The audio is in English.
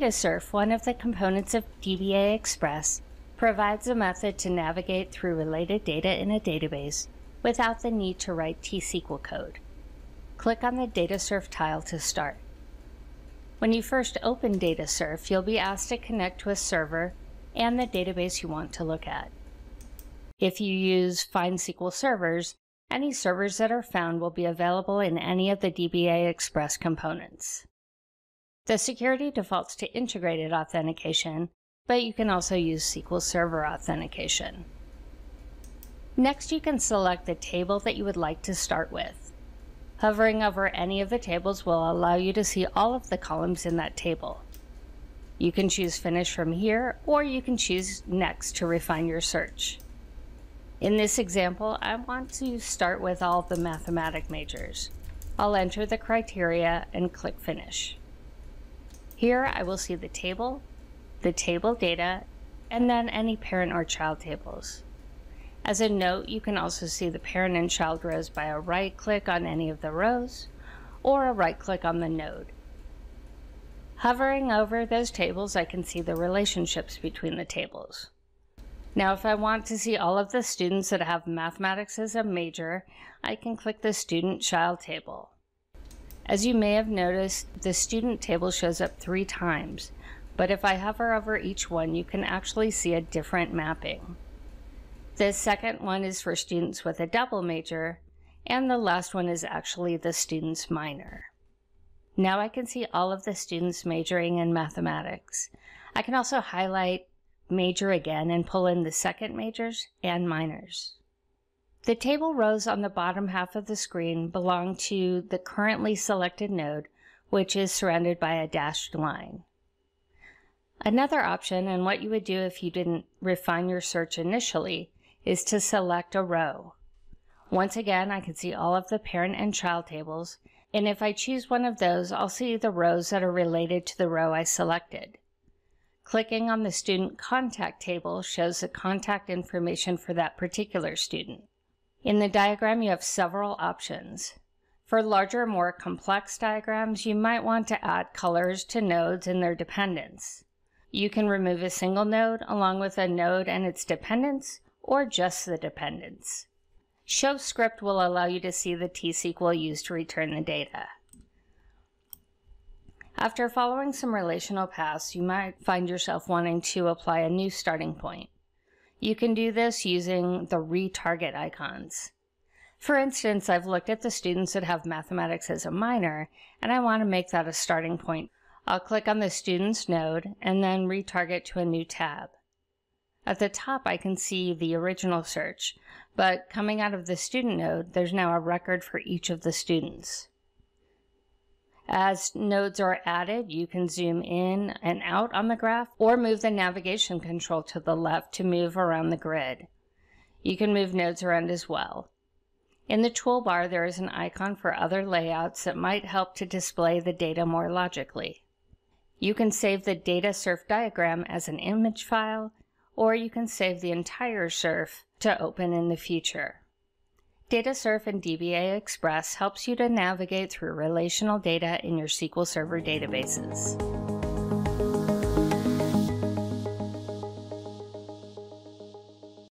DataSurf, one of the components of DBA Express, provides a method to navigate through related data in a database without the need to write T-SQL code. Click on the DataSurf tile to start. When you first open DataSurf, you'll be asked to connect to a server and the database you want to look at. If you use Find SQL servers, any servers that are found will be available in any of the DBA Express components. The security defaults to integrated authentication, but you can also use SQL Server authentication. Next, you can select the table that you would like to start with. Hovering over any of the tables will allow you to see all of the columns in that table. You can choose Finish from here, or you can choose Next to refine your search. In this example, I want to start with all of the mathematics majors. I'll enter the criteria and click Finish. Here I will see the table data, and then any parent or child tables. As a note, you can also see the parent and child rows by a right-click on any of the rows, or a right-click on the node. Hovering over those tables, I can see the relationships between the tables. Now, if I want to see all of the students that have mathematics as a major, I can click the student child table. As you may have noticed, the student table shows up 3 times, but if I hover over each one, you can actually see a different mapping. The second one is for students with a double major, and the last one is actually the student's minor. Now I can see all of the students majoring in mathematics. I can also highlight major again and pull in the second majors and minors. The table rows on the bottom half of the screen belong to the currently selected node, which is surrounded by a dashed line. Another option, and what you would do if you didn't refine your search initially, is to select a row. Once again, I can see all of the parent and child tables, and if I choose one of those, I'll see the rows that are related to the row I selected. Clicking on the student contact table shows the contact information for that particular student. In the diagram, you have several options. For larger, more complex diagrams, you might want to add colors to nodes and their dependents. You can remove a single node along with a node and its dependents, or just the dependents. Show script will allow you to see the T-SQL used to return the data. After following some relational paths, you might find yourself wanting to apply a new starting point. You can do this using the retarget icons. For instance, I've looked at the students that have mathematics as a minor, and I want to make that a starting point. I'll click on the students node and then retarget to a new tab. At the top, I can see the original search, but coming out of the student node, there's now a record for each of the students. As nodes are added, you can zoom in and out on the graph or move the navigation control to the left to move around the grid. You can move nodes around as well. In the toolbar, there is an icon for other layouts that might help to display the data more logically. You can save the DataSurf diagram as an image file, or you can save the entire surf to open in the future. DataSurf and DBA Express helps you to navigate through relational data in your SQL Server databases.